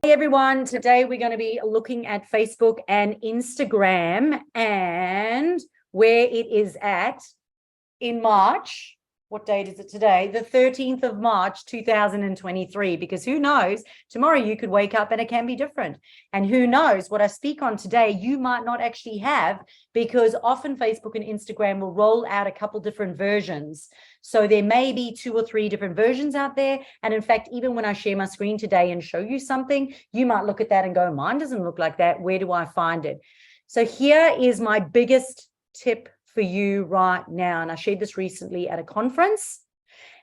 Hey everyone, today we're going to be looking at Facebook and Instagram and where it is at in March. What date is it today? The 13th of March, 2023, because who knows, tomorrow you could wake up and it can be different. And who knows, what I speak on today, you might not actually have, because often Facebook and Instagram will roll out a couple different versions. So there may be 2 or 3 different versions out there. And in fact, even when I share my screen today and show you something, you might look at that and go, mine doesn't look like that. Where do I find it? So here is my biggest tip for you right now. And I shared this recently at a conference.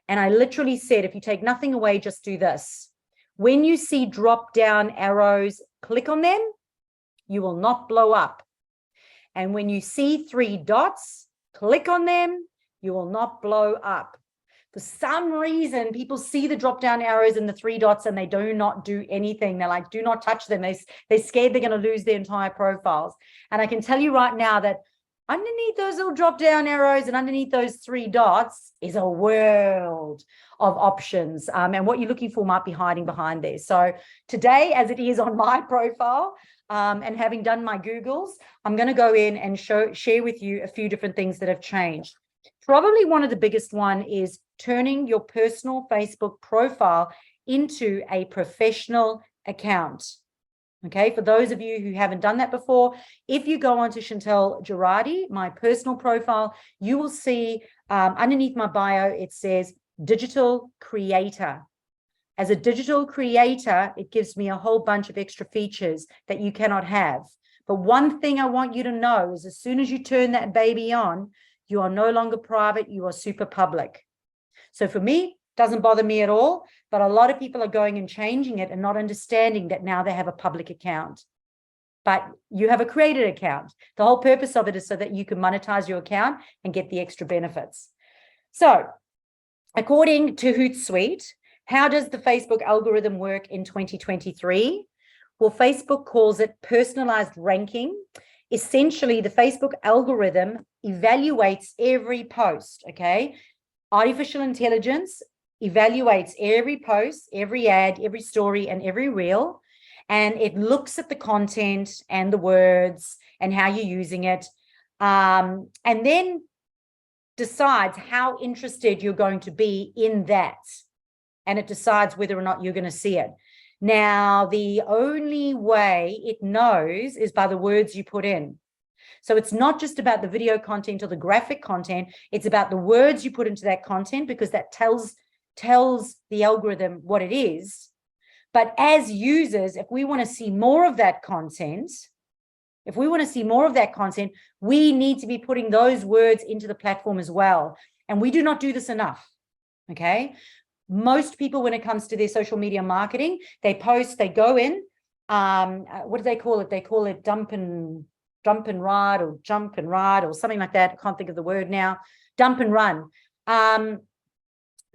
And I literally said, if you take nothing away, just do this. When you see drop down arrows, click on them. You will not blow up. And when you see 3 dots, click on them. You will not blow up. For some reason, people see the drop down arrows and the 3 dots and they do not do anything. They're like, do not touch them. They're scared they're going to lose their entire profiles. And I can tell you right now that underneath those little drop down arrows and underneath those 3 dots is a world of options. And what you're looking for might be hiding behind there. So today, as it is on my profile, and having done my Googles, I'm going to go in and share with you a few different things that have changed. Probably one of the biggest one is turning your personal Facebook profile into a professional account. Okay, for those of you who haven't done that before, if you go onto Chantel Girardi, my personal profile, you will see underneath my bio, it says digital creator. As a digital creator, it gives me a whole bunch of extra features that you cannot have. But one thing I want you to know is as soon as you turn that baby on, you are no longer private, you are super public. So for me, doesn't bother me at all, but a lot of people are going and changing it and not understanding that now they have a public account. But you have a created account. The whole purpose of it is so that you can monetize your account and get the extra benefits. So according to Hootsuite, how does the Facebook algorithm work in 2023? Well, Facebook calls it personalized ranking. Essentially, the Facebook algorithm evaluates every post, okay? Artificial intelligence evaluates every post, every ad, every story, and every reel, and it looks at the content and the words and how you're using it, and then decides how interested you're going to be in that, and it decides whether or not you're going to see it. Now, the only way it knows is by the words you put in. So it's not just about the video content or the graphic content, it's about the words you put into that content, because that tells the algorithm what it is. But as users, if we want to see more of that content, we need to be putting those words into the platform as well. And we do not do this enough, okay? Most people, when it comes to their social media marketing, they post, they go in, what do they call it? They call it dump and ride or jump and ride or something like that. I can't think of the word now. Dump and run.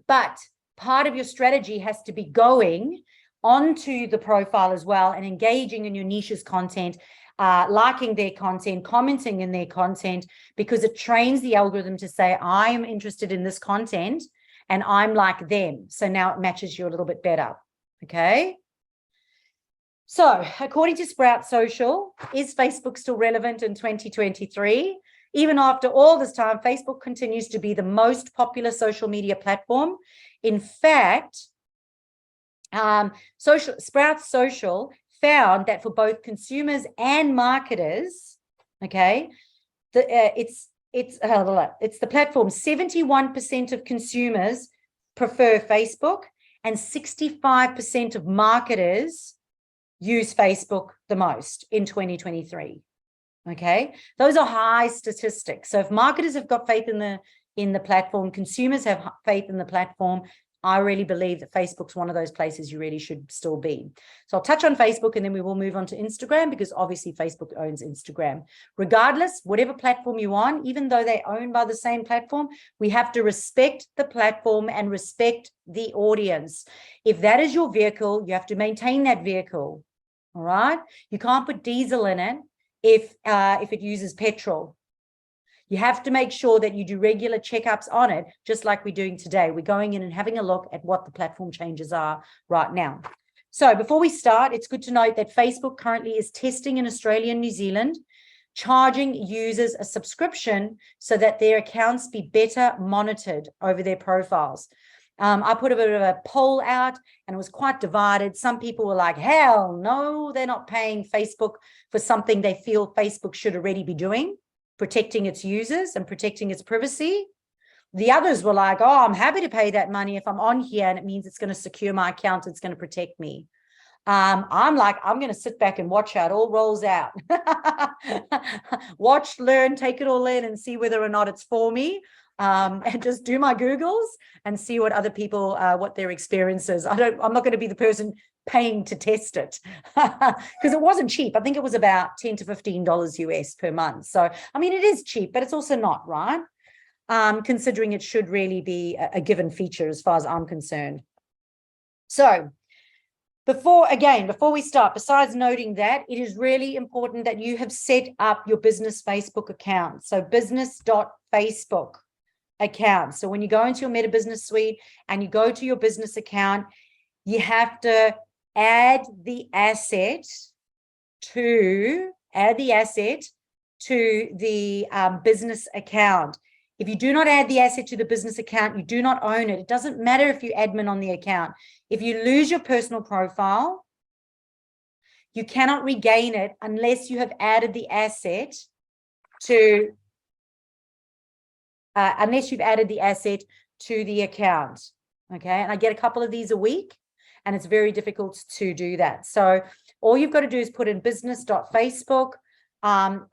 But part of your strategy has to be going onto the profile as well and engaging in your niche's content, liking their content, commenting in their content, because it trains the algorithm to say, I'm interested in this content and I'm like them. So now it matches you a little bit better. Okay. So according to Sprout Social, is Facebook still relevant in 2023? Even after all this time, Facebook continues to be the most popular social media platform. In fact, Sprout Social found that for both consumers and marketers, okay, it's the platform. 71% of consumers prefer Facebook and 65% of marketers use Facebook the most in 2023. Okay, those are high statistics. So if marketers have got faith in the platform, consumers have faith in the platform, I really believe that Facebook's one of those places you really should still be. So I'll touch on Facebook and then we will move on to Instagram, because obviously Facebook owns Instagram. Regardless, whatever platform you're on, even though they're owned by the same platform, we have to respect the platform and respect the audience. If that is your vehicle, you have to maintain that vehicle. All right. You can't put diesel in it if it uses petrol. You have to make sure that you do regular checkups on it, just like we're doing today. We're going in and having a look at what the platform changes are right now. So before we start, it's good to note that Facebook currently is testing in Australia and New Zealand, charging users a subscription so that their accounts be better monitored over their profiles. I put a bit of a poll out and it was quite divided. Some people were like, hell no, they're not paying Facebook for something they feel Facebook should already be doing, protecting its users and protecting its privacy. The others were like, oh, I'm happy to pay that money if I'm on here and it means it's going to secure my account, it's going to protect me. I'm like, I'm going to sit back and watch how it all rolls out. Watch, learn, take it all in and see whether or not it's for me. And just do my Googles and see what other people, what their experience is. I'm not going to be the person paying to test it because it wasn't cheap. I think it was about $10 to $15 US per month. So, I mean, it is cheap, but it's also not, right? Considering it should really be a given feature as far as I'm concerned. So before we start, besides noting that, it is really important that you have set up your business Facebook account. So business.facebook account. So when you go into your Meta Business Suite and you go to your business account, you have to add the asset to the business account. If you do not add the asset to the business account, you do not own it. It doesn't matter if you're admin on the account. If you lose your personal profile, you cannot regain it unless you have added the asset to, the account. Okay, and I get a couple of these a week, and it's very difficult to do that. So all you've got to do is put in business.facebook.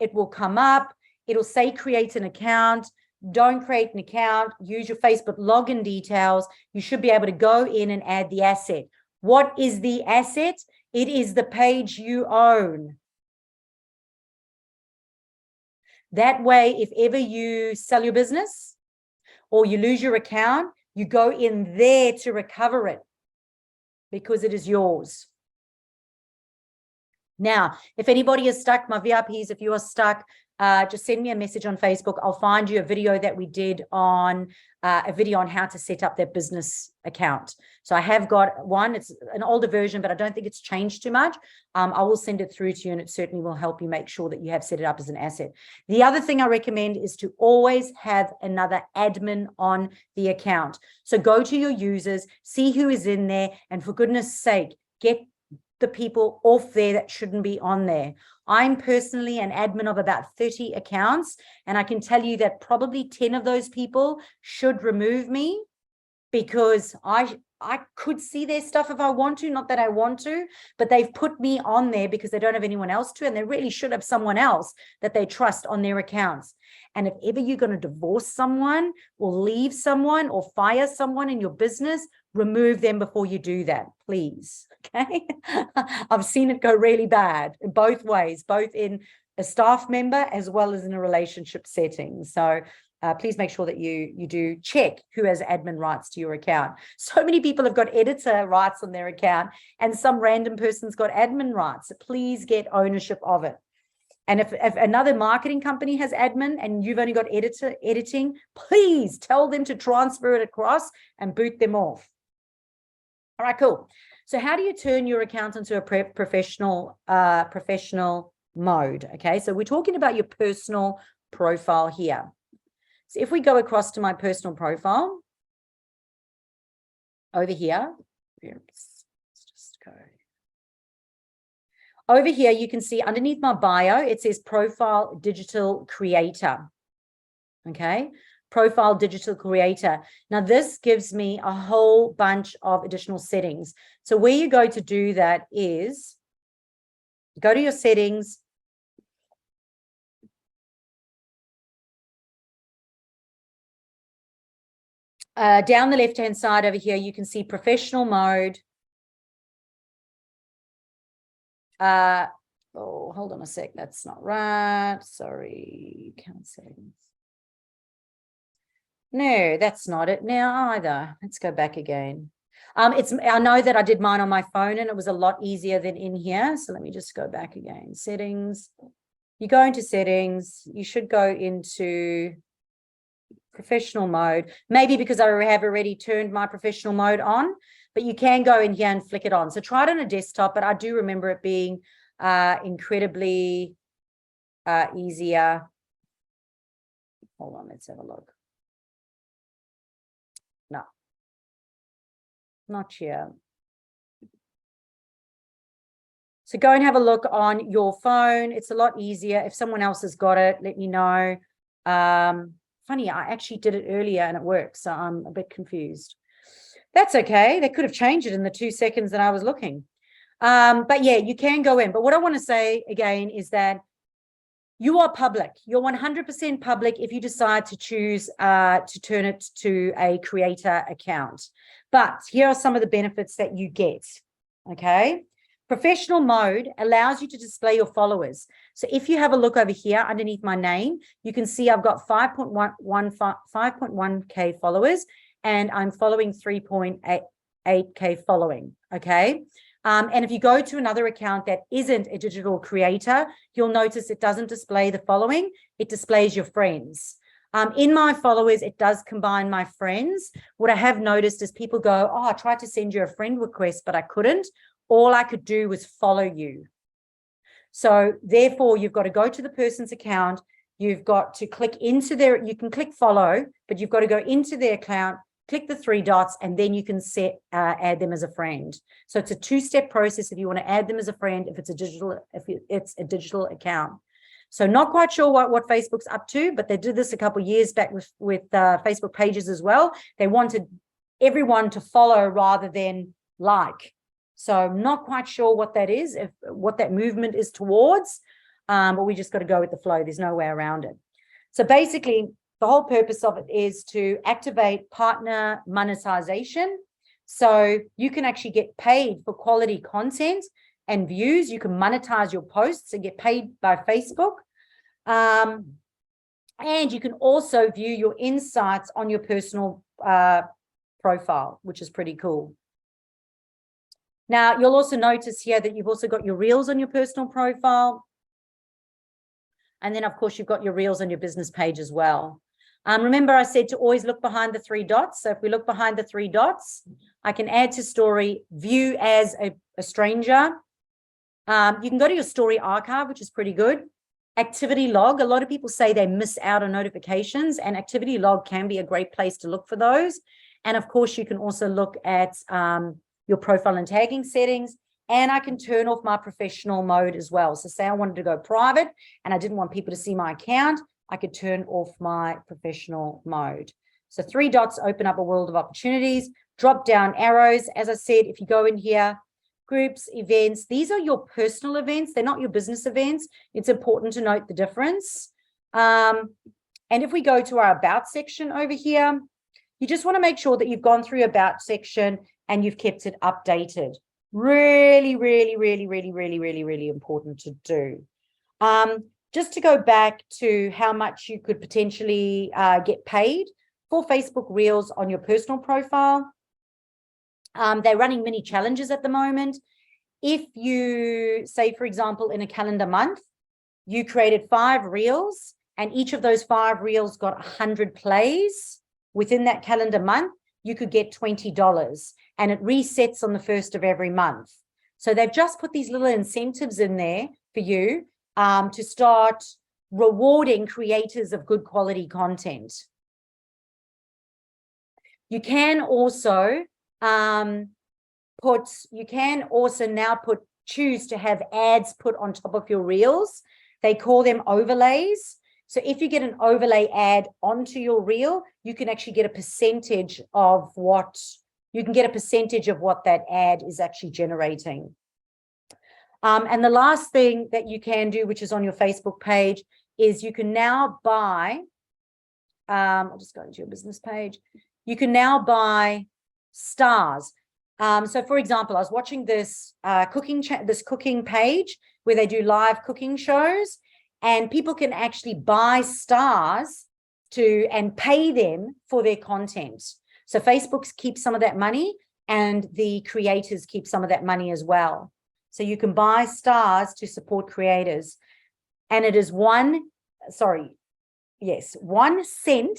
It will come up. It'll say create an account. Don't create an account, use your Facebook login details. You should be able to go in and add the asset. What is the asset? It is the page you own. That way, if ever you sell your business or you lose your account, you go in there to recover it because it is yours. Now, if anybody is stuck, my VIPs, if you are stuck, just send me a message on Facebook. I'll find you a video that we did on how to set up their business account. So I have got one. It's an older version, but I don't think it's changed too much. I will send it through to you, and it certainly will help you make sure that you have set it up as an asset. The other thing I recommend is to always have another admin on the account. So go to your users, see who is in there, and for goodness sake, get the people off there that shouldn't be on there. I'm personally an admin of about 30 accounts, and I can tell you that probably 10 of those people should remove me because I could see their stuff if I want to, not that I want to, but they've put me on there because they don't have anyone else to, and they really should have someone else that they trust on their accounts. And if ever you're going to divorce someone or leave someone or fire someone in your business, remove them before you do that, please. Okay. I've seen it go really bad in both ways, both in a staff member as well as in a relationship setting. So please make sure that you do check who has admin rights to your account. So many people have got editor rights on their account and some random person's got admin rights. So please get ownership of it. And if another marketing company has admin and you've only got editing, please tell them to transfer it across and boot them off. All right, cool. So how do you turn your account into a professional mode? Okay, so we're talking about your personal profile here. So if we go across to my personal profile over here, let's just go. Over here, you can see underneath my bio, it says Profile Digital Creator. Okay, Profile Digital Creator. Now, this gives me a whole bunch of additional settings. So where you go to do that is go to your settings. Down the left-hand side over here, you can see professional mode. Oh, hold on a sec. That's not right. Sorry. Account settings. No, that's not it now either. Let's go back again. I know that I did mine on my phone and it was a lot easier than in here. So let me just go back again. Settings. You go into settings. You should go into professional mode, maybe because I have already turned my professional mode on, but you can go in here and flick it on. So try it on a desktop, but I do remember it being incredibly easier. Hold on, let's have a look. No, not here. So go and have a look on your phone. It's a lot easier. If someone else has got it, let me know. Funny, I actually did it earlier and it works, so I'm a bit confused. That's okay. They could have changed it in the 2 seconds that I was looking. But yeah, you can go in. But what I want to say again is that you are public. You're 100% public if you decide to choose to turn it to a creator account. But here are some of the benefits that you get, okay? Professional mode allows you to display your followers. So if you have a look over here underneath my name, you can see I've got 5.1K followers and I'm following 3.8K following, okay? And if you go to another account that isn't a digital creator, you'll notice it doesn't display the following, it displays your friends. In my followers, it does combine my friends. What I have noticed is people go, oh, I tried to send you a friend request, but I couldn't. All I could do was follow you. So therefore, you've got to go to the person's account. You've got to click into their, you can click follow, but you've got to go into their account, click the 3 dots, and then you can add them as a friend. So it's a 2-step process if you want to add them as a friend, if it's a digital account. So not quite sure what Facebook's up to, but they did this a couple of years back with Facebook pages as well. They wanted everyone to follow rather than like. So I'm not quite sure what that is, what that movement is towards, but we just got to go with the flow. There's no way around it. So basically, the whole purpose of it is to activate partner monetization. So you can actually get paid for quality content and views. You can monetize your posts and get paid by Facebook. And you can also view your insights on your personal profile, which is pretty cool. Now, you'll also notice here that you've also got your reels on your personal profile. And then, of course, you've got your reels on your business page as well. Remember, I said to always look behind the 3 dots. So if we look behind the 3 dots, I can add to story, view as a stranger. You can go to your story archive, which is pretty good. Activity log. A lot of people say they miss out on notifications, and activity log can be a great place to look for those. And of course, you can also look at your profile and tagging settings. And I can turn off my professional mode as well. So say I wanted to go private and I didn't want people to see my account, I could turn off my professional mode. So 3 dots open up a world of opportunities. Drop down arrows. As I said, if you go in here, groups, events, these are your personal events. They're not your business events. It's important to note the difference. And if we go to our about section over here, you just want to make sure that you've gone through your about section and you've kept it updated. Really, really, really, really, really, really, really important to do. Just to go back to how much you could potentially get paid for Facebook Reels on your personal profile. They're running mini challenges at the moment. If you say, for example, in a calendar month, you created 5 Reels and each of those 5 Reels got 100 plays within that calendar month, you could get $20 and it resets on the 1st of every month. So they've just put these little incentives in there for you to start rewarding creators of good quality content. You can also choose to have ads put on top of your reels. They call them overlays. So if you get an overlay ad onto your reel, you can actually get a percentage of what that ad is actually generating. And the last thing that you can do, which is on your Facebook page, is you can now buy, I'll just go into your business page. You can now buy stars. So for example, I was watching this cooking page where they do live cooking shows, and people can actually buy stars and pay them for their content. So Facebook keeps some of that money and the creators keep some of that money as well. So you can buy stars to support creators. And it is 1 cent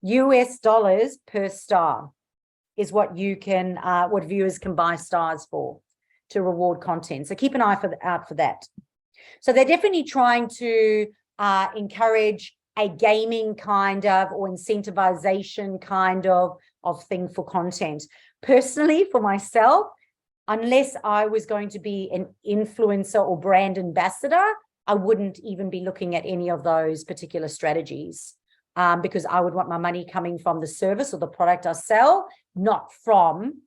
US dollars per star is what you can, what viewers can buy stars for to reward content. So keep an eye out for that. So they're definitely trying to encourage a gaming kind of or incentivization kind of thing for content. Personally, for myself, unless I was going to be an influencer or brand ambassador, I wouldn't even be looking at any of those particular strategies because I would want my money coming from the service or the product I sell, not from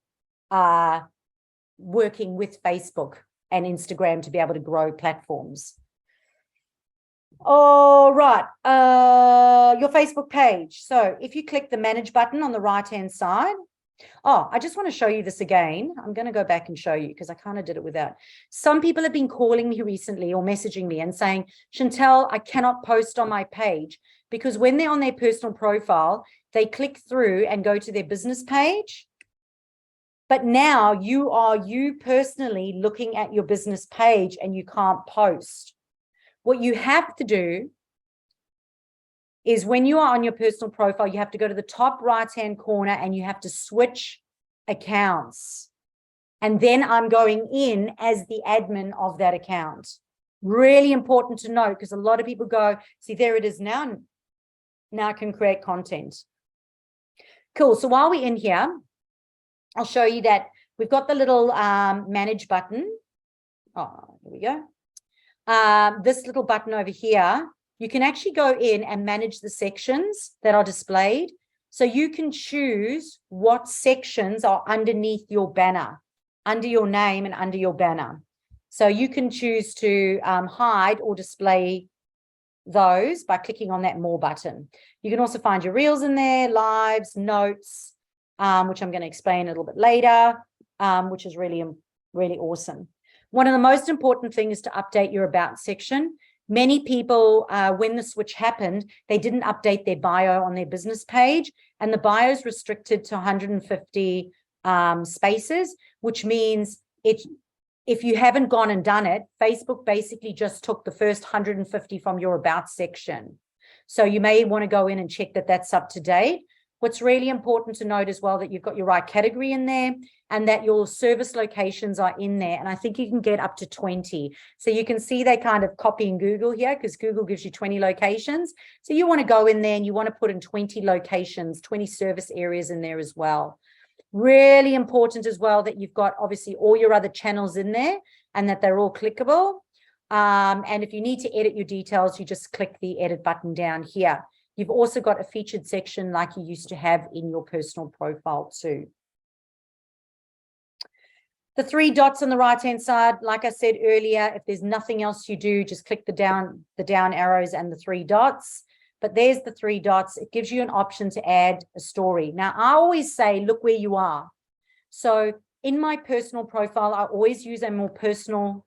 working with Facebook and Instagram to be able to grow platforms. All right, your Facebook page. So if you click the manage button on the right-hand side, I just want to show you this again. I'm going to go back and show you because I kind of did it without. Some people have been calling me recently or messaging me and saying, Chantel, I cannot post on my page because when they're on their personal profile, they click through and go to their business page. But now you personally looking at your business page and you can't post. What you have to do is when you are on your personal profile, you have to go to the top right-hand corner and you have to switch accounts. And then I'm going in as the admin of that account. Really important to note because a lot of people go, see, there it is now. Now I can create content. Cool. So while we're in here, I'll show you that we've got the little manage button. Oh, here we go. This little button over here, you can actually go in and manage the sections that are displayed. So you can choose what sections are underneath your banner, under your name and under your banner. So you can choose to hide or display those by clicking on that more button. You can also find your reels in there, lives, notes, which I'm going to explain a little bit later, which is really, really awesome. One of the most important things is to update your about section. Many people, when the switch happened, they didn't update their bio on their business page, and the bio is restricted to 150 spaces, which means if you haven't gone and done it, Facebook basically just took the first 150 from your about section. So you may want to go in and check that that's up to date. What's really important to note as well that you've got your right category in there and that your service locations are in there. And I think you can get up to 20. So you can see they kind of copying Google here because Google gives you 20 locations. So you want to go in there and you want to put in 20 locations, 20 service areas in there as well. Really important as well that you've got obviously all your other channels in there and that they're all clickable. And if you need to edit your details, you just click the edit button down here. You've also got a featured section like you used to have in your personal profile too. The three dots on the right-hand side, like I said earlier, if there's nothing else you do, just click the down arrows and the three dots. But there's the three dots. It gives you an option to add a story. Now, I always say, look where you are. So in my personal profile, I always use a more personal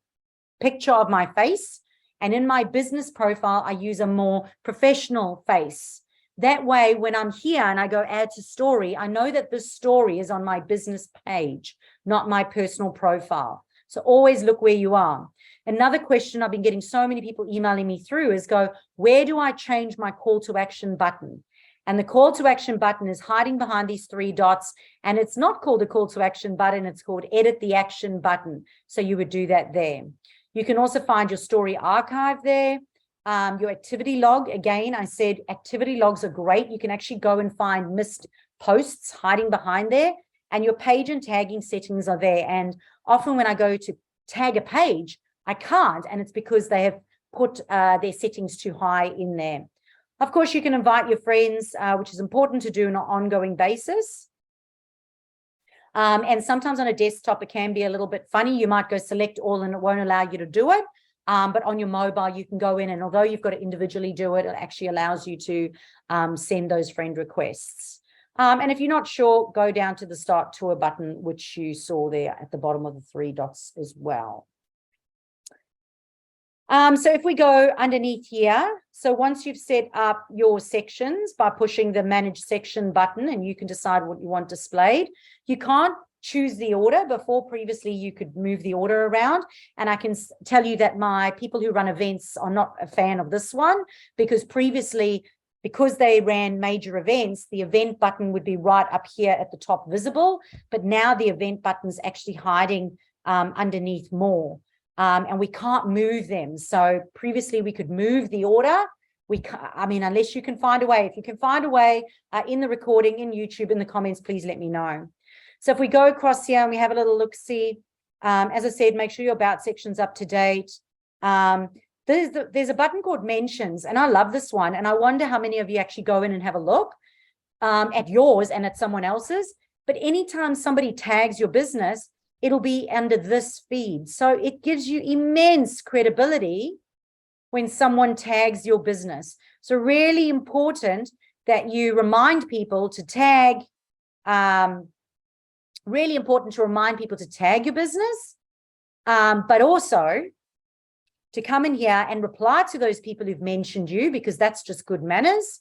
picture of my face. And in my business profile, I use a more professional face. That way, when I'm here and I go add to story, I know that this story is on my business page, not my personal profile. So always look where you are. Another question I've been getting so many people emailing me through is where do I change my call to action button? And the call to action button is hiding behind these three dots. And it's not called a call to action button. It's called edit the action button. So you would do that there. You can also find your story archive there. Your activity log, again, I said activity logs are great. You can actually go and find missed posts hiding behind there, and your page and tagging settings are there. And often when I go to tag a page, I can't, and it's because they have put their settings too high in there. Of course, you can invite your friends, which is important to do on an ongoing basis. And sometimes on a desktop, it can be a little bit funny. You might go select all and it won't allow you to do it. But on your mobile, you can go in, and although you've got to individually do it, it actually allows you to send those friend requests. And if you're not sure, go down to the Start Tour button, which you saw there at the bottom of the three dots as well. So if we go underneath here, so once you've set up your sections by pushing the Manage Section button, and you can decide what you want displayed, you can't choose the order. Before, previously, you could move the order around. And I can tell you that my people who run events are not a fan of this one, because previously because they ran major events, the event button would be right up here at the top visible, but now the event button's actually hiding underneath more. And we can't move them. So previously we could move the order. We can't, I mean, unless you can find a way. If you can find a way in the recording, in YouTube, in the comments, please let me know. So if we go across here and we have a little look-see, as I said, make sure your about section's up to date. There's a button called mentions, and I love this one. And I wonder how many of you actually go in and have a look at yours and at someone else's. But anytime somebody tags your business, it'll be under this feed. So it gives you immense credibility when someone tags your business. So really important that you remind people to tag, really important to remind people to tag your business, but also to come in here and reply to those people who've mentioned you, because that's just good manners,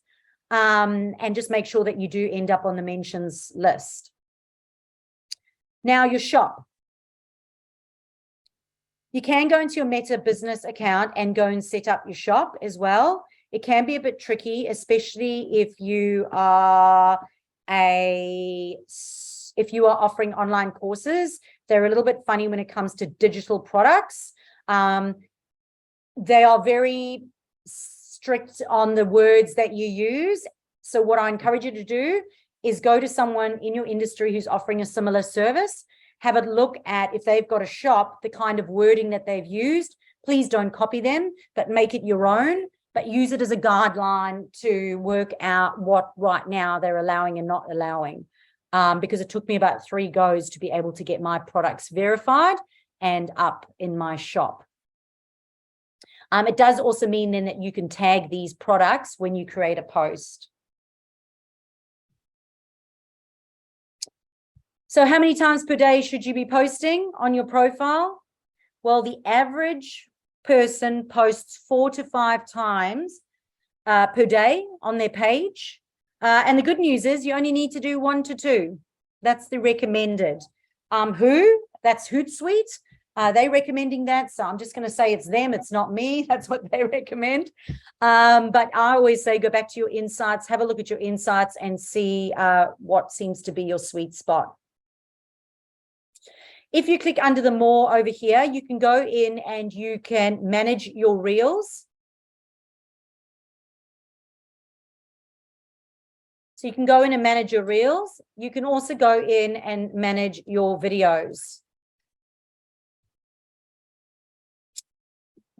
and just make sure that you do end up on the mentions list. Now, your shop. You can go into your Meta business account and go and set up your shop as well. It can be a bit tricky, especially if you are offering online courses. They're a little bit funny when it comes to digital products. They are very strict on the words that you use. So what I encourage you to do is go to someone in your industry who's offering a similar service, have a look at, if they've got a shop, the kind of wording that they've used. Please don't copy them, but make it your own, but use it as a guideline to work out what right now they're allowing and not allowing. Because it took me about 3 goes to be able to get my products verified and up in my shop. It does also mean then that you can tag these products when you create a post. So how many times per day should you be posting on your profile? Well, the average person posts 4 to 5 times per day on their page. And the good news is you only need to do 1 to 2. That's the recommended. That's Hootsuite. They're recommending that. So I'm just going to say it's them. It's not me. That's what they recommend. But I always say, go back to your insights, have a look at your insights and see what seems to be your sweet spot. If you click under the more over here, you can go in and you can manage your reels. So you can go in and manage your reels. You can also go in and manage your videos.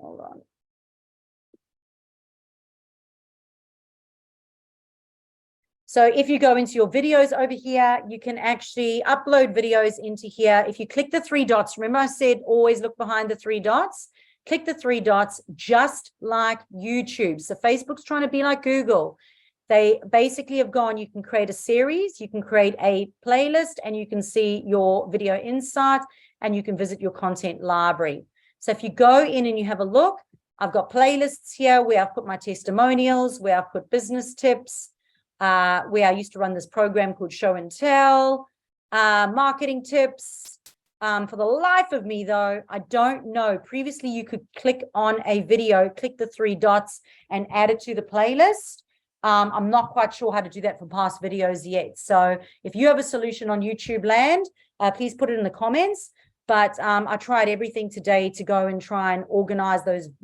Hold on. So if you go into your videos over here, you can actually upload videos into here. If you click the 3 dots, remember I said always look behind the 3 dots. Click the 3 dots, just like YouTube. So Facebook's trying to be like Google. They basically have gone, you can create a series, you can create a playlist, and you can see your video insights, and you can visit your content library. So if you go in and you have a look, I've got playlists here where I've put my testimonials, where I've put business tips, where I used to run this program called Show and Tell, marketing tips. For the life of me, though, I don't know. Previously, you could click on a video, click the 3 dots, and add it to the playlist. I'm not quite sure how to do that for past videos yet. So if you have a solution on YouTube land, please put it in the comments. But I tried everything today to go and try and organize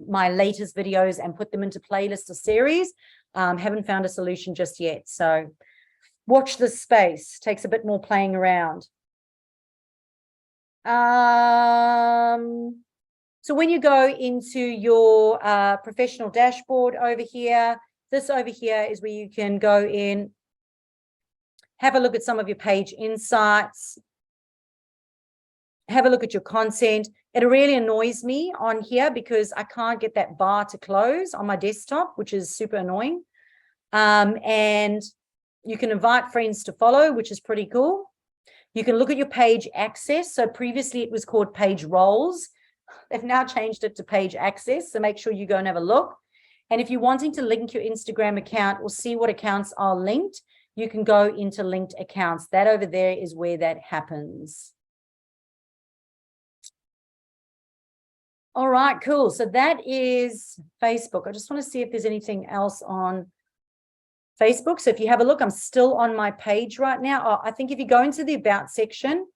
my latest videos and put them into playlists or series. Haven't found a solution just yet. So watch this space. Takes a bit more playing around. So when you go into your professional dashboard over here, this over here is where you can go in, have a look at some of your page insights, have a look at your content. It really annoys me on here because I can't get that bar to close on my desktop, which is super annoying. And you can invite friends to follow, which is pretty cool. You can look at your page access. So previously it was called page roles. They've now changed it to page access. So make sure you go and have a look. And if you're wanting to link your Instagram account or see what accounts are linked, you can go into linked accounts. That over there is where that happens. All right, cool. So that is Facebook. I just want to see if there's anything else on Facebook. So if you have a look, I'm still on my page right now. Oh, I think if you go into the About section,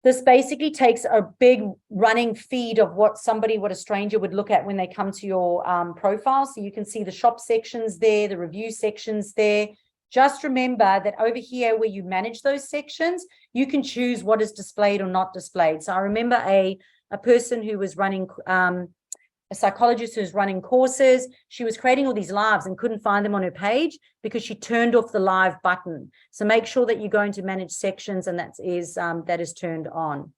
this basically takes a big running feed of what a stranger would look at when they come to your profile. So you can see the shop sections there, the review sections there. Just remember that over here where you manage those sections, you can choose what is displayed or not displayed. So I remember a person who was running, a psychologist who's running courses. She was creating all these lives and couldn't find them on her page because she turned off the live button. So make sure that you go into manage sections and that is turned on.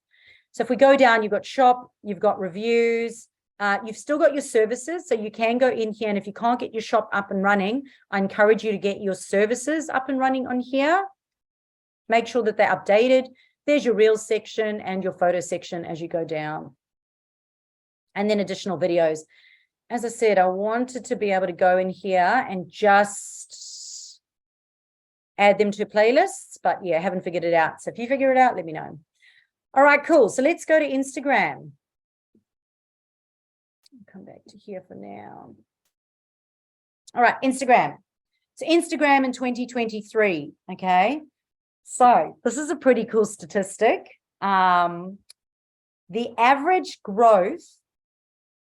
So if we go down, you've got shop, you've got reviews, you've still got your services. So you can go in here, and if you can't get your shop up and running, I encourage you to get your services up and running on here. Make sure that they're updated. There's your reels section and your photo section as you go down. And then additional videos. As I said, I wanted to be able to go in here and just add them to playlists, but yeah, I haven't figured it out. So if you figure it out, let me know. All right, cool. So let's go to Instagram. I'll come back to here for now. All right, Instagram. So Instagram in 2023, okay? So this is a pretty cool statistic. The average growth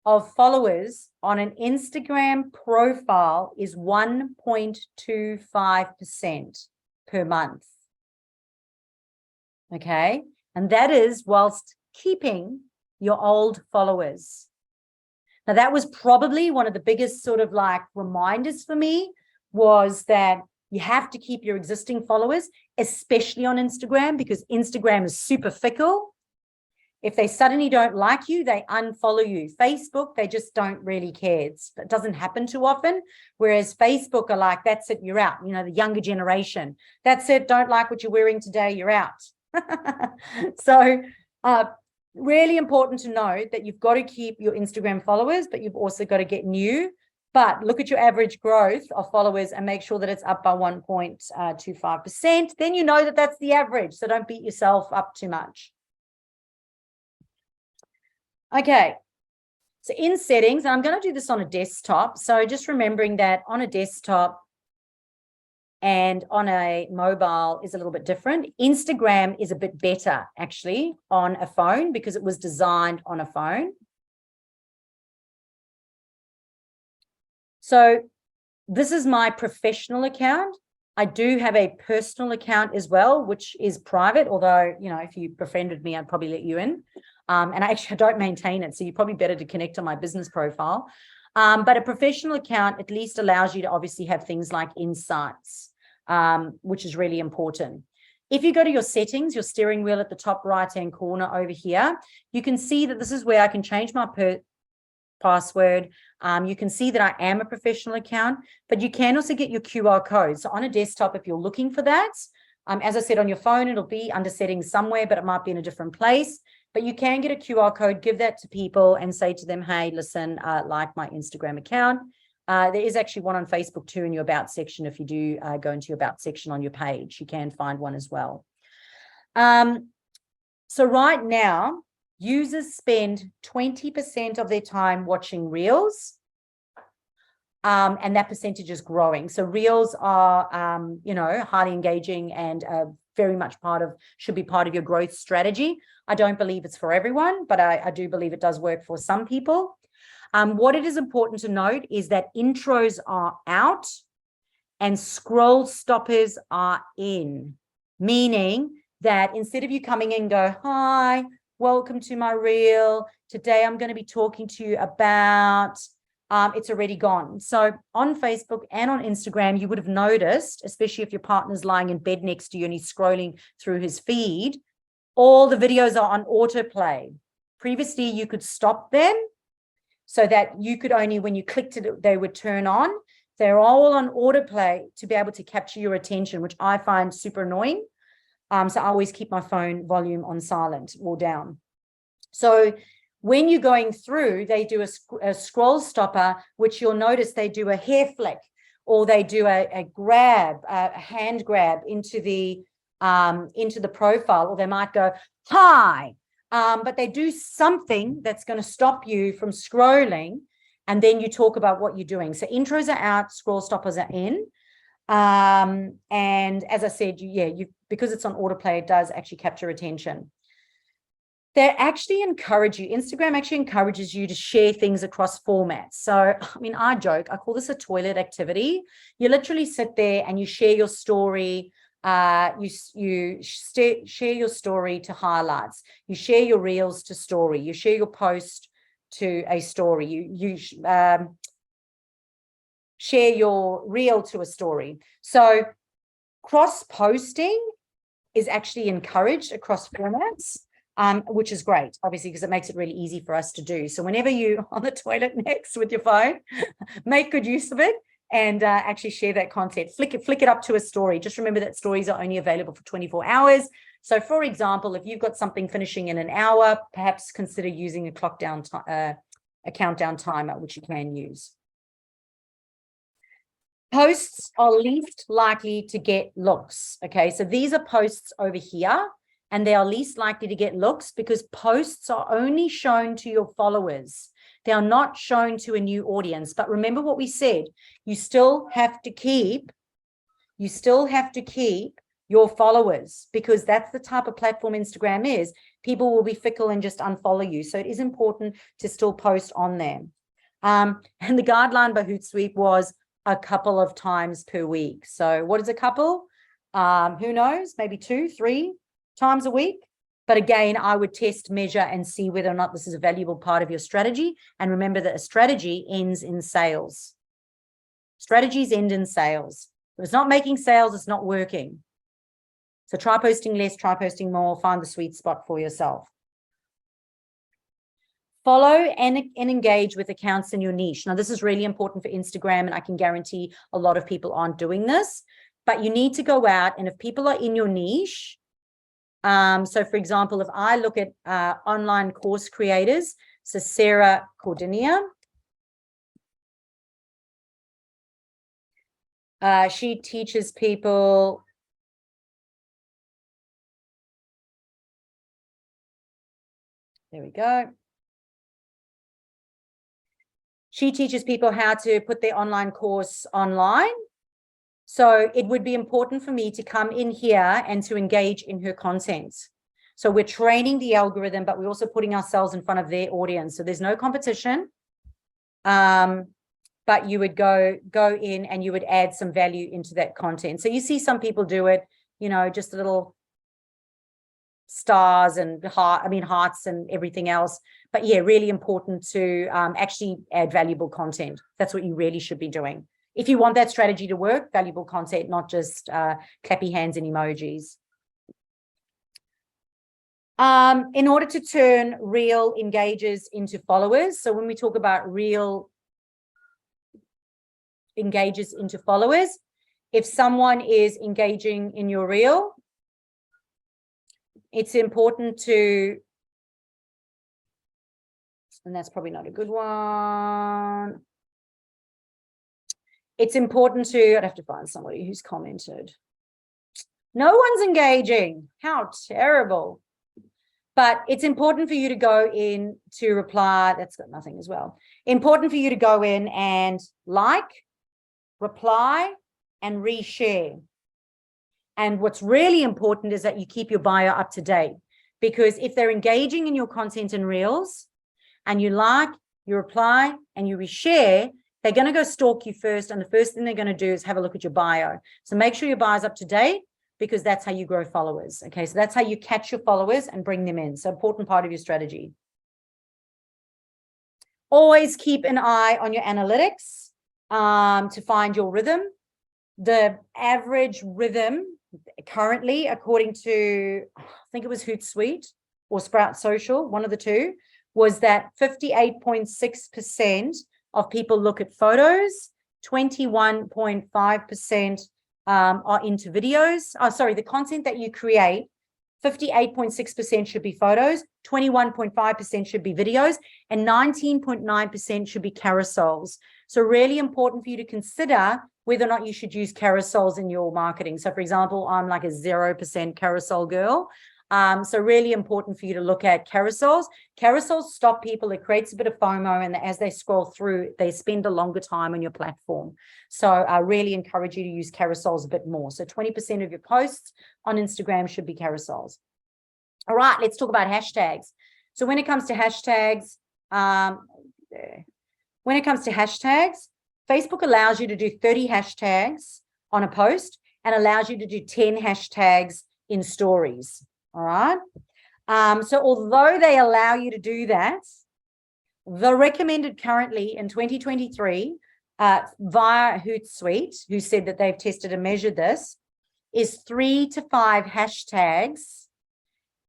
of followers on an Instagram profile is 1.25% per month. Okay. And that is whilst keeping your old followers. Now, that was probably one of the biggest sort of like reminders for me, was that you have to keep your existing followers, especially on Instagram, because Instagram is super fickle. If they suddenly don't like you, they unfollow you. Facebook, they just don't really care. It doesn't happen too often. Whereas Facebook are like, that's it, you're out. You know, the younger generation. That's it, don't like what you're wearing today, you're out. So really important to know that you've got to keep your Instagram followers, but you've also got to get new. But look at your average growth of followers and make sure that it's up by 1.25%. Then you know that that's the average. So don't beat yourself up too much. Okay, so in settings, and I'm going to do this on a desktop. So just remembering that on a desktop and on a mobile is a little bit different. Instagram is a bit better actually on a phone because it was designed on a phone. So this is my professional account. I do have a personal account as well, which is private, although, you know, if you befriended me, I'd probably let you in. And I actually don't maintain it, so you're probably better to connect on my business profile. But a professional account at least allows you to obviously have things like insights, which is really important. If you go to your settings, your steering wheel at the top right-hand corner over here, you can see that this is where I can change my password. You can see that I am a professional account, but you can also get your QR code. So on a desktop, if you're looking for that, as I said, on your phone, it'll be under settings somewhere, but it might be in a different place. But you can get a QR code, give that to people and say to them, hey, listen, like my Instagram account. There is actually one on Facebook too in your About section. If you do go into your About section on your page, you can find one as well. So right now, users spend 20% of their time watching Reels, and that percentage is growing. So Reels are, you know, highly engaging and very much should be part of your growth strategy. I don't believe it's for everyone, but I do believe it does work for some people. What it is important to note is that intros are out and scroll stoppers are in, meaning that instead of you coming in and go, hi, welcome to my reel. Today I'm going to be talking to you about, it's already gone. So on Facebook and on Instagram, you would have noticed, especially if your partner's lying in bed next to you and he's scrolling through his feed, all the videos are on autoplay. Previously, you could stop them so that you could only, when you clicked it, they would turn on. They're all on autoplay to be able to capture your attention, which I find super annoying. So I always keep my phone volume on silent or down. So when you're going through, they do a scroll stopper, which you'll notice they do a hair flick, or they do a grab, a hand grab into the profile, or they might go, hi, but they do something that's going to stop you from scrolling And then you talk about what you're doing. So intros are out, scroll stoppers are in. And as I said, because it's on autoplay, it does actually capture attention. They actually encourage you. Instagram actually encourages you to share things across formats. So, I mean, I joke, I call this a toilet activity. You literally sit there and you share your story. You share your story to highlights. You share your reels to story. You share your post to a story. You share your reel to a story. So cross-posting is actually encouraged across formats. Which is great, obviously, because it makes it really easy for us to do. So whenever you're on the toilet next with your phone, make good use of it and actually share that content. Flick it up to a story. Just remember that stories are only available for 24 hours. So for example, if you've got something finishing in an hour, perhaps consider using a countdown timer, which you can use. Posts are least likely to get looks. Okay, so these are posts over here. And they are least likely to get looks because posts are only shown to your followers. They are not shown to a new audience. But remember what we said, you still have to keep your followers, because that's the type of platform Instagram is. People will be fickle and just unfollow you. So it is important to still post on there. And the guideline by Hootsuite was a couple of times per week. So what is a couple? Who knows? Maybe 2, 3 times a week. But again, I would test, measure, and see whether or not this is a valuable part of your strategy. And remember that a strategy ends in sales. Strategies end in sales. If it's not making sales, it's not working. So try posting less, try posting more, find the sweet spot for yourself. Follow and engage with accounts in your niche. Now, this is really important for Instagram, and I can guarantee a lot of people aren't doing this, but you need to go out, and if people are in your niche, so for example, if I look at online course creators, so Sarah Cordinia, she teaches people there we go. She teaches people how to put their online course online. So it would be important for me to come in here and to engage in her content. So we're training the algorithm, but we're also putting ourselves in front of their audience. So there's no competition, but you would go in and you would add some value into that content. So you see some people do it, you know, just a little stars and hearts and everything else. But yeah, really important to actually add valuable content. That's what you really should be doing. If you want that strategy to work, valuable content, not just clappy hands and emojis. In order to turn real engages into followers. So when we talk about real engages into followers, if someone is engaging in your reel, it's important to, and that's probably not a good one. It's important to, I'd have to find somebody who's commented. No one's engaging. How terrible. But it's important for you to go in to reply. That's got nothing as well. Important for you to go in and like, reply, and reshare. And what's really important is that you keep your bio up to date, because if they're engaging in your content and reels and you like, you reply, and you reshare, they're going to go stalk you first. And the first thing they're going to do is have a look at your bio. So make sure your bio is up to date, because that's how you grow followers. Okay, so that's how you catch your followers and bring them in. So important part of your strategy. Always keep an eye on your analytics to find your rhythm. The average rhythm currently, according to, I think it was Hootsuite or Sprout Social, one of the two, was that 58.6% of people look at photos, 21.5% are into videos. Oh, sorry, the content that you create, 58.6% should be photos, 21.5% should be videos, and 19.9% should be carousels. So really important for you to consider whether or not you should use carousels in your marketing. So for example, I'm like a 0% carousel girl. So really important for you to look at carousels. Carousels stop people. It creates a bit of FOMO, and as they scroll through, they spend a longer time on your platform. So I really encourage you to use carousels a bit more. So 20% of your posts on Instagram should be carousels. All right, let's talk about hashtags. So when it comes to hashtags, Facebook allows you to do 30 hashtags on a post and allows you to do 10 hashtags in stories. All right. So although they allow you to do that, the recommended currently in 2023 via Hootsuite, who said that they've tested and measured this, is 3 to 5 hashtags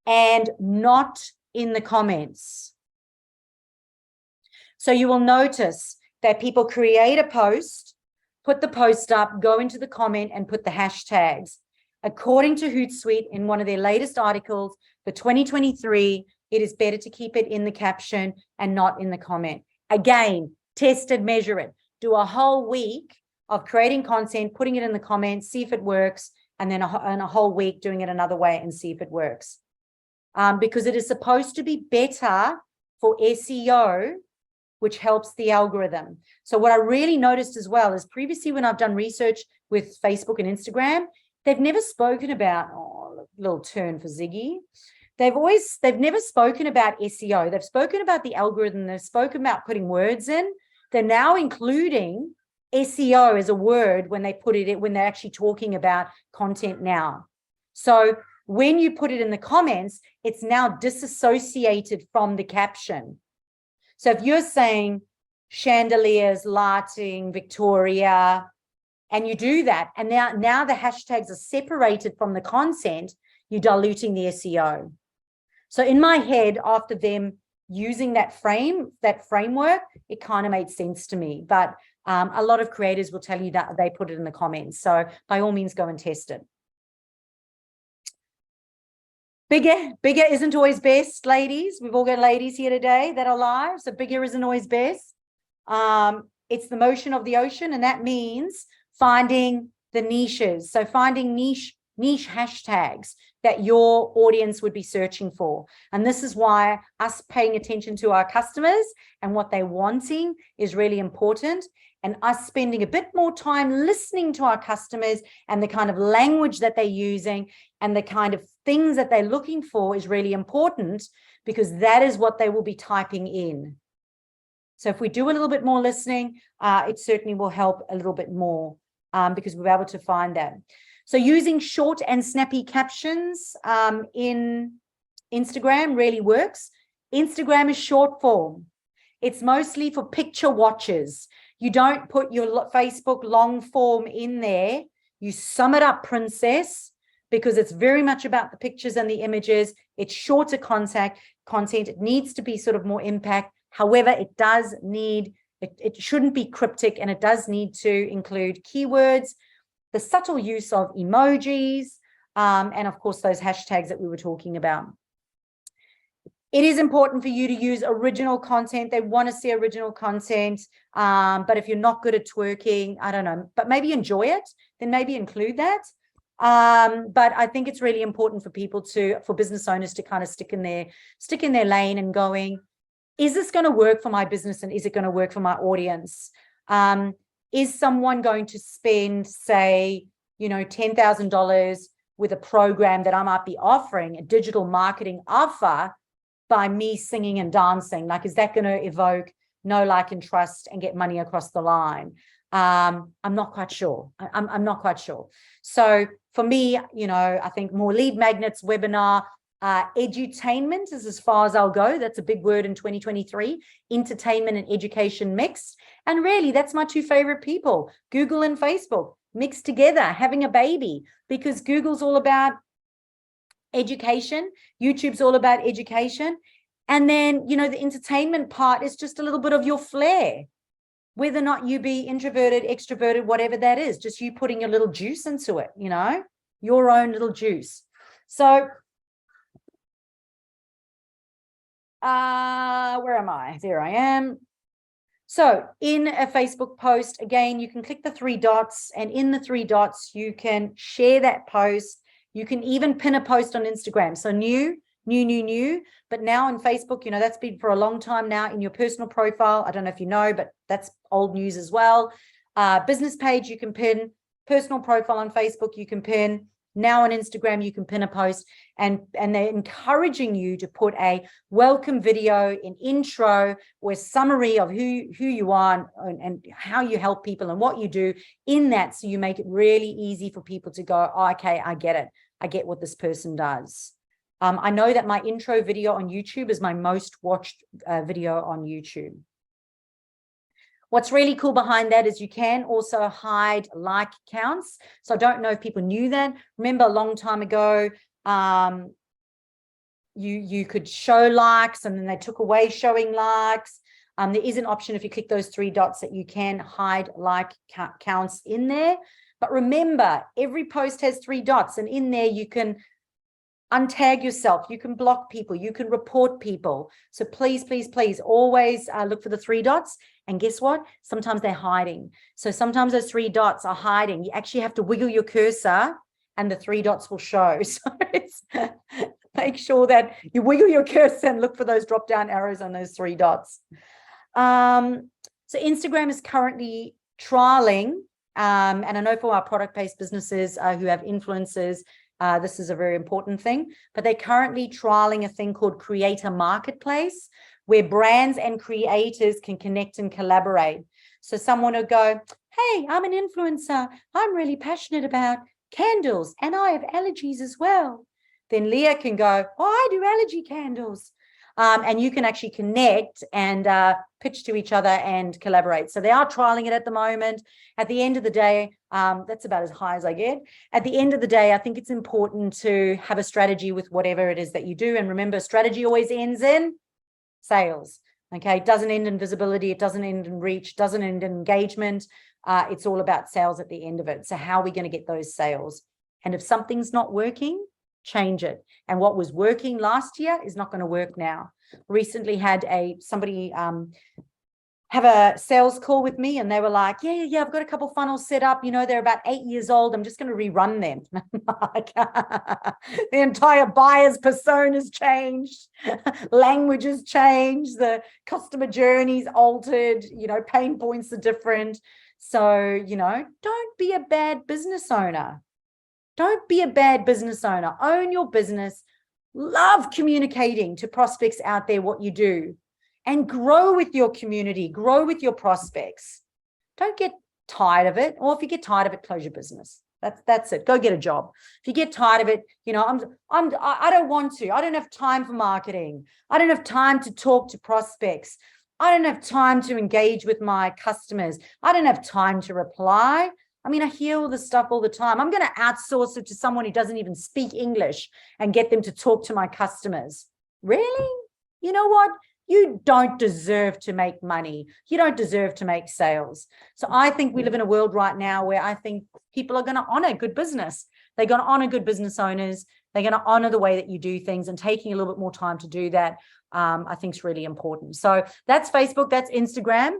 and not in the comments. So you will notice that people create a post, put the post up, go into the comment and put the hashtags. According to Hootsuite, in one of their latest articles for 2023, it is better to keep it in the caption and not in the comment. Again, test and measure it. Do a whole week of creating content, putting it in the comments, see if it works, and then a whole week doing it another way and see if it works. Because it is supposed to be better for SEO, which helps the algorithm. So what I really noticed as well is previously when I've done research with Facebook and Instagram, they've never spoken about, little turn for Ziggy. They've never spoken about SEO. They've spoken about the algorithm. They've spoken about putting words in. They're now including SEO as a word when they put it in, when they're actually talking about content now. So when you put it in the comments, it's now disassociated from the caption. So if you're saying chandeliers, lighting, Victoria, and you do that, and now the hashtags are separated from the content, you're diluting the SEO. So in my head, after them using that framework, it kind of made sense to me. But a lot of creators will tell you that they put it in the comments. So by all means, go and test it. Bigger isn't always best, ladies. We've all got ladies here today that are live, so bigger isn't always best. It's the motion of the ocean, and that means finding the niches. So finding niche hashtags that your audience would be searching for. And this is why us paying attention to our customers and what they're wanting is really important. And us spending a bit more time listening to our customers and the kind of language that they're using and the kind of things that they're looking for is really important, because that is what they will be typing in. So if we do a little bit more listening, it certainly will help a little bit more because we'll be able to find that. So using short and snappy captions in Instagram really works. Instagram is short form. It's mostly for picture watchers. You don't put your Facebook long form in there. You sum it up, princess, because it's very much about the pictures and the images. It's shorter content. It needs to be sort of more impact. However, it does need, it shouldn't be cryptic, and it does need to include keywords, the subtle use of emojis, and of course, those hashtags that we were talking about. It is important for you to use original content. They want to see original content. But if you're not good at twerking, I don't know, but maybe enjoy it, then maybe include that. But I think it's really important for people for business owners to kind of stick in their lane and going, is this going to work for my business, and is it going to work for my audience? Is someone going to spend, say, $10,000 with a program that I might be offering, a digital marketing offer, by me singing and dancing? Like, is that going to evoke know, like, and trust and get money across the line? I'm not quite sure. I'm not quite sure. So for me, I think more lead magnets, webinar, edutainment is as far as I'll go. That's a big word in 2023, entertainment and education mixed. And really, that's my two favorite people, Google and Facebook, mixed together, having a baby, because Google's all about education, YouTube's all about education. And then, the entertainment part is just a little bit of your flair, whether or not you be introverted, extroverted, whatever that is, just you putting a little juice into it, your own little juice. So where am I? There I am. So in a Facebook post, again, you can click the three dots, and in the three dots, you can share that post, You can even pin a post on Instagram. So new. But now on Facebook, you know, that's been for a long time now in your personal profile. I don't know if you know, but that's old news as well. Business page, you can pin. Personal profile on Facebook, you can pin. Now on Instagram, you can pin a post, and they're encouraging you to put a welcome video, an intro, or a summary of who you are and how you help people and what you do in that, so you make it really easy for people to go, oh, okay, I get it. I get what this person does. I know that my intro video on YouTube is my most watched video on YouTube. What's really cool behind that is you can also hide like counts. So I don't know if people knew that. Remember a long time ago, you could show likes and then they took away showing likes. There is an option if you click those three dots that you can hide like counts in there. But remember, every post has three dots, and in there you can untag yourself, you can block people, you can report people. So please, please, please always look for the three dots. And guess what? Sometimes they're hiding. So sometimes those three dots are hiding. You actually have to wiggle your cursor and the three dots will show. So make sure that you wiggle your cursor and look for those drop down arrows on those three dots. So Instagram is currently trialing, and I know for our product-based businesses who have influencers, this is a very important thing, but they're currently trialing a thing called Creator Marketplace, where brands and creators can connect and collaborate. So someone will go, hey, I'm an influencer. I'm really passionate about candles and I have allergies as well. Then Leah can go, oh, I do allergy candles. And you can actually connect and pitch to each other and collaborate. So they are trialing it at the moment. At the end of the day, that's about as high as I get. At the end of the day, I think it's important to have a strategy with whatever it is that you do. And remember, strategy always ends in sales. Okay, it doesn't end in visibility. It doesn't end in reach. Doesn't end in engagement. It's all about sales at the end of it. So how are we going to get those sales? And if something's not working, change it. And what was working last year is not going to work now. Recently had somebody have a sales call with me, and they were like, yeah, I've got a couple funnels set up. You know, they're about 8 years old. I'm just going to rerun them. Like, the entire buyer's persona's changed, language has changed, the customer journey's altered, you know, pain points are different. So, you know, don't be a bad business owner. Don't be a bad business owner. Own your business. Love communicating to prospects out there what you do, and grow with your community, grow with your prospects. Don't get tired of it. Or if you get tired of it, close your business. That's it. Go get a job. If you get tired of it, you know, I don't want to. I don't have time for marketing. I don't have time to talk to prospects. I don't have time to engage with my customers. I don't have time to reply. I mean, I hear all this stuff all the time. I'm going to outsource it to someone who doesn't even speak English and get them to talk to my customers. Really? You know what? You don't deserve to make money. You don't deserve to make sales. So I think we live in a world right now where I think people are going to honor good business. They're going to honor good business owners. They're going to honor the way that you do things, and taking a little bit more time to do that, I think is really important. So that's Facebook, that's Instagram.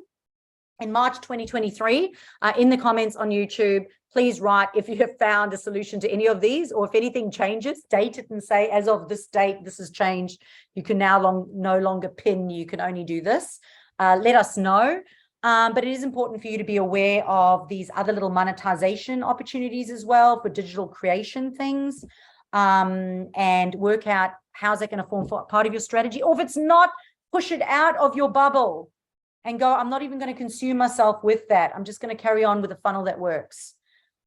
In March 2023, in the comments on YouTube, please write if you have found a solution to any of these, or if anything changes, date it and say, as of this date, this has changed. You can now no longer pin, you can only do this. Let us know. But it is important for you to be aware of these other little monetization opportunities as well for digital creation things, and work out how's that going to form part of your strategy. Or if it's not, push it out of your bubble and go, I'm not even going to consume myself with that. I'm just going to carry on with a funnel that works.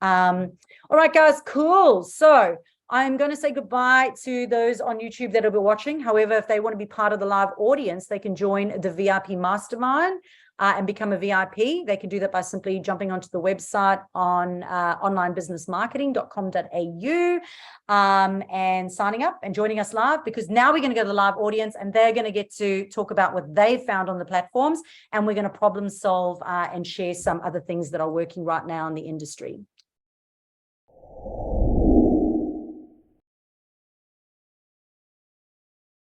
All right, guys, cool. So I'm going to say goodbye to those on YouTube that will be watching. However, if they want to be part of the live audience, they can join the VIP Mastermind and become a VIP. They can do that by simply jumping onto the website on onlinebusinessmarketing.com.au and signing up and joining us live, because now we're going to go to the live audience and they're going to get to talk about what they've found on the platforms, and we're going to problem solve and share some other things that are working right now in the industry.